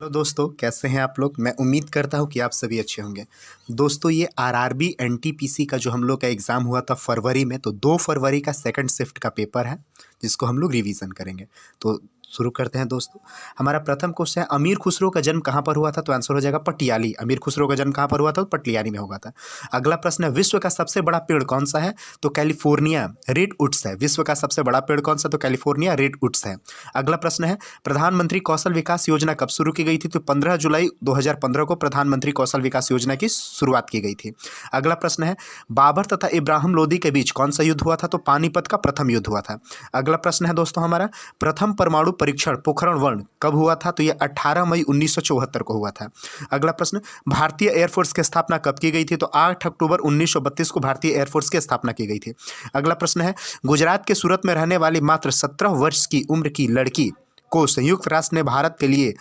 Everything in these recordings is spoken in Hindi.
हेलो दोस्तों, कैसे हैं आप लोग। मैं उम्मीद करता हूं कि आप सभी अच्छे होंगे। दोस्तों, ये आरआरबी एनटीपीसी का जो हम लोग का एग्ज़ाम हुआ था फरवरी में, तो 2 फरवरी का सेकंड शिफ्ट का पेपर है जिसको हम लोग रिवीजन करेंगे। तो शुरू करते हैं दोस्तों। हमारा प्रथम क्वेश्चन है, अमीर खुसरो का जन्म कहाँ पर हुआ था? तो आंसर हो जाएगा पटियाली। अमीर खुसरो का जन्म कहाँ पर हुआ था? तो पटियाली में हुआ था। अगला प्रश्न है, विश्व का सबसे बड़ा पेड़ कौन सा है? तो कैलिफोर्निया रेडवुड्स है। विश्व का सबसे बड़ा पेड़ कौन सा? तो कैलिफोर्निया रेडवुड्स है। अगला प्रश्न है, प्रधानमंत्री कौशल विकास योजना कब शुरू की गई थी? तो 15 जुलाई 2015 को प्रधानमंत्री कौशल विकास योजना की शुरुआत की गई थी। अगला प्रश्न है, बाबर तथा इब्राहिम लोदी के बीच कौन सा युद्ध हुआ था? तो पानीपत का प्रथम युद्ध हुआ था। अगला प्रश्न है दोस्तों हमारा, प्रथम परमाणु परीक्षण पोखरण 1 कब हुआ था? तो यह 18 मई 1974 को हुआ था। अगला प्रश्न, भारतीय एयरफोर्स की स्थापना कब की गई थी? तो 8 अक्टूबर 1932 को भारतीय एयरफोर्स की स्थापना की गई थी। अगला प्रश्न है, गुजरात के सूरत में रहने वाली मात्र 17 वर्ष की उम्र की लड़की को संयुक्त राष्ट्र ने भारत के लिए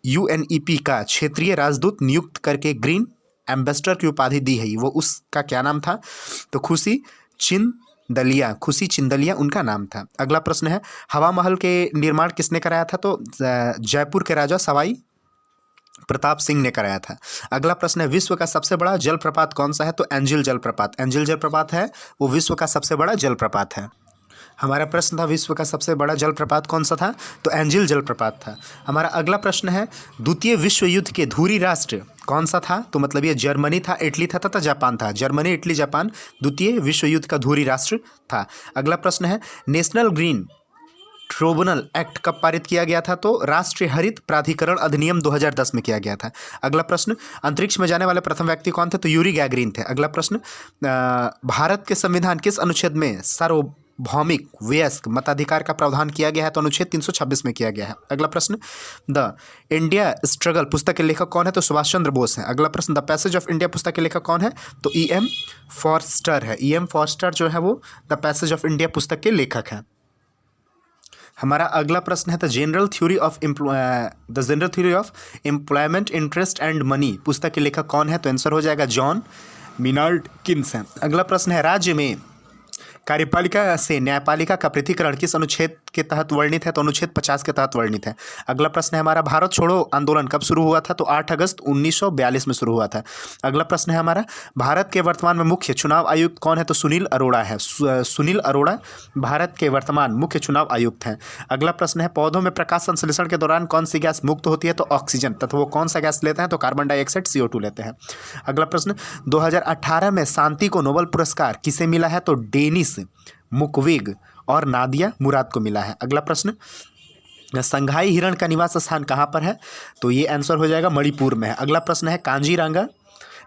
यूएनईपी का क्षेत्रीय राजदूत नियुक्त करके ग्रीन एम्बेसडर की उपाधि दी है। वो उसका क्या नाम था? तो खुशी चिंदलिया उनका नाम था। अगला प्रश्न है, हवा महल के निर्माण किसने कराया था? तो जयपुर के राजा सवाई प्रताप सिंह ने कराया था। अगला प्रश्न है, विश्व का सबसे बड़ा जलप्रपात कौन सा है? तो एंजिल जलप्रपात। एंजिल जलप्रपात है वो विश्व का सबसे बड़ा जलप्रपात है। हमारा प्रश्न था, विश्व का सबसे बड़ा जलप्रपात कौन सा था? तो एंजिल जलप्रपात था। हमारा अगला प्रश्न है, द्वितीय विश्व युद्ध के धुरी राष्ट्र कौन सा था? तो मतलब ये जर्मनी था, इटली था तथा जापान था। जर्मनी, इटली, जापान द्वितीय विश्व युद्ध का धुरी राष्ट्र था। अगला प्रश्न है, नेशनल ग्रीन ट्रिब्यूनल एक्ट कब पारित किया गया था? तो राष्ट्रीय हरित प्राधिकरण अधिनियम 2010 में किया गया था। अगला प्रश्न, अंतरिक्ष में जाने वाले प्रथम व्यक्ति कौन थे? तो यूरी गैगरिन थे। अगला प्रश्न, भारत के संविधान किस अनुच्छेद में सार्वभौमिक वयस्क मताधिकार का प्रावधान किया गया है? तो अनुच्छेद 326 में किया गया है। अगला प्रश्न, द इंडिया स्ट्रगल पुस्तक के लेखक कौन है? तो सुभाष चंद्र बोस हैं। अगला प्रश्न, द पैसेज ऑफ इंडिया पुस्तक के लेखक कौन है? तो ई.एम. फॉरस्टर है। ई.एम. फॉरस्टर जो है वो द पैसेज ऑफ इंडिया पुस्तक के लेखक हैं। हमारा अगला प्रश्न है, the general theory of employment interest and money पुस्तक के लेखक कौन है? तो आंसर हो जाएगा जॉन मिनार्ड किन्स हैं। अगला प्रश्न है, राज्य में कार्यपालिका से न्यायपालिका का पृथक्करण किस अनुच्छेद के तहत वर्णित है? तो अनुच्छेद 50 के तहत वर्णित है। अगला प्रश्न है हमारा, भारत छोड़ो आंदोलन कब शुरू हुआ था? तो 8 अगस्त 1942 में शुरू हुआ था। अगला प्रश्न है हमारा, भारत के वर्तमान में मुख्य चुनाव आयुक्त कौन है? तो सुनील अरोड़ा है। सुनील अरोड़ा भारत के वर्तमान मुख्य चुनाव आयुक्त हैं। अगला प्रश्न है, पौधों में प्रकाश संश्लेषण के दौरान कौन सी गैस मुक्त होती है? तो ऑक्सीजन। तथा वो कौन सा गैस लेते हैं? तो कार्बन डाइऑक्साइड CO2 लेते हैं। अगला प्रश्न, 2018 में शांति को नोबेल पुरस्कार किसे मिला है? तो डेनिस मुक्वेग और नादिया मुराद को मिला है। अगला प्रश्न, संघाई हिरण का निवास स्थान कहाँ पर है? तो ये आंसर हो जाएगा मणिपुर में है। अगला प्रश्न है, कांजीरंगा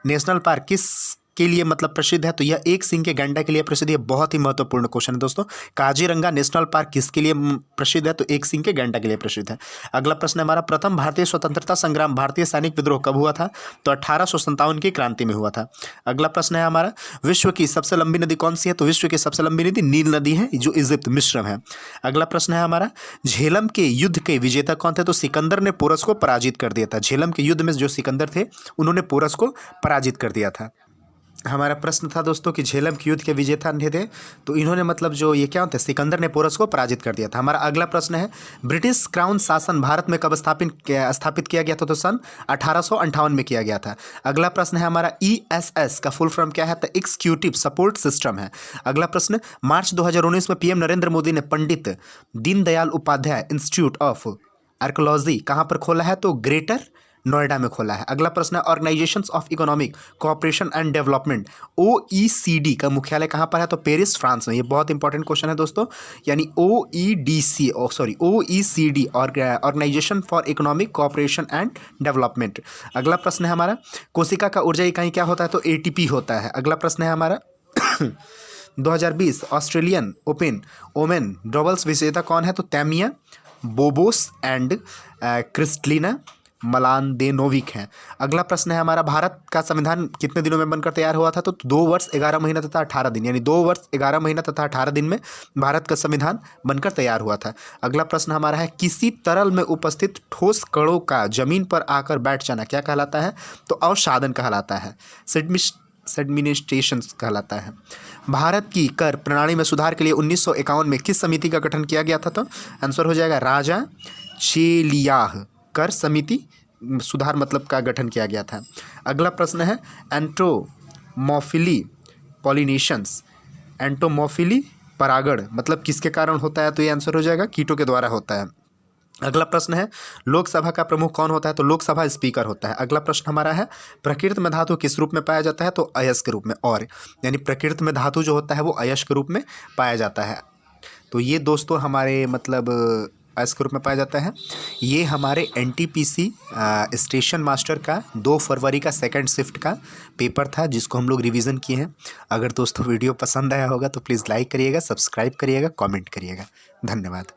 नेशनल पार्क किस के लिए मतलब प्रसिद्ध है? तो यह एक सिंह के गैंडा के लिए प्रसिद्ध है। बहुत ही महत्वपूर्ण क्वेश्चन है दोस्तों। काजीरंगा नेशनल पार्क किसके लिए प्रसिद्ध है? तो एक सिंह के गैंडा के लिए प्रसिद्ध है। अगला प्रश्न है हमारा, प्रथम भारतीय स्वतंत्रता संग्राम भारतीय सैनिक विद्रोह कब हुआ था? तो 1857 की क्रांति में हुआ था। अगला प्रश्न है हमारा, विश्व की सबसे लंबी नदी कौन सी है? तो विश्व की सबसे लंबी नदी नील नदी है जो इजिप्ट मिस्र है। अगला प्रश्न है हमारा, झेलम के युद्ध के विजेता कौन थे? तो सिकंदर ने पोरस को पराजित कर दिया था। झेलम के युद्ध में जो सिकंदर थे उन्होंने पोरस को पराजित कर दिया था। हमारा प्रश्न था दोस्तों कि झेलम के युद्ध के विजेता थे, तो इन्होंने मतलब जो ये क्या होते हैं, सिकंदर ने पोरस को पराजित कर दिया था। हमारा अगला प्रश्न है, ब्रिटिश क्राउन शासन भारत में कब स्थापित किया गया था? तो सन 1858 में किया गया था। अगला प्रश्न है हमारा, ESS का फुल फॉर्म क्या है? तो एग्जीक्यूटिव सपोर्ट सिस्टम है। अगला प्रश्न, मार्च 2019 में PM नरेंद्र मोदी ने Pandit Deendayal Upadhyay institute of archaeology कहाँ पर खोला है? तो ग्रेटर नोएडा में खोला है। अगला प्रश्न है, organisations of economic cooperation and development OECD का मुख्यालय कहाँ पर है? तो पेरिस फ्रांस में। ये बहुत इंपॉर्टेंट क्वेश्चन है दोस्तों। यानी OECD organisation for economic cooperation and development. अगला प्रश्न है हमारा, कोशिका का ऊर्जा इकाई क्या होता है? तो ATP होता है। अगला प्रश्न है हमारा 2020 ऑस्ट्रेलियन ओपन ओमेन डबल्स विजेता कौन है? तो तैमिया बोबोस एंड क्रिस्टलिना मलानदेनोविक हैं। अगला प्रश्न है हमारा, भारत का संविधान कितने दिनों में बनकर तैयार हुआ था? तो 2 वर्ष 11 महीना तथा 18 दिन, यानी 2 वर्ष 11 महीना तथा 18 दिन में भारत का संविधान बनकर तैयार हुआ था। अगला प्रश्न हमारा है, किसी तरल में उपस्थित ठोस कणों का जमीन पर आकर बैठ जाना क्या कहलाता है? तो अवसादन कहलाता है। सेडिमेंटेशन कहलाता है। भारत की कर प्रणाली में सुधार के लिए 1951 में किस समिति का गठन किया गया था? तो आंसर हो जाएगा राजा चेलियाह कर समिति सुधार मतलब का गठन किया गया था। अगला प्रश्न है एंटोमॉफिली पॉलिनेशंस, एंटोमॉफिली परागण मतलब किसके कारण होता है, तो ये आंसर हो जाएगा कीटों के द्वारा होता है। अगला प्रश्न है लोकसभा का प्रमुख कौन होता है, तो लोकसभा स्पीकर होता है। अगला प्रश्न हमारा है प्रकृति में धातु किस रूप में पाया जाता है, तो अयस्क रूप में, और यानी प्रकृति में धातु जो होता है वो अयस्क रूप में पाया जाता है। तो ये दोस्तों हमारे मतलब अयस्क रूप में पाया जाता है। ये हमारे एनटीपीसी स्टेशन मास्टर का 2 फरवरी का सेकंड शिफ्ट का पेपर था जिसको हम लोग रिवीजन किए हैं। अगर दोस्तों वीडियो पसंद आया होगा तो प्लीज़ लाइक करिएगा, सब्सक्राइब करिएगा, कमेंट करिएगा। धन्यवाद।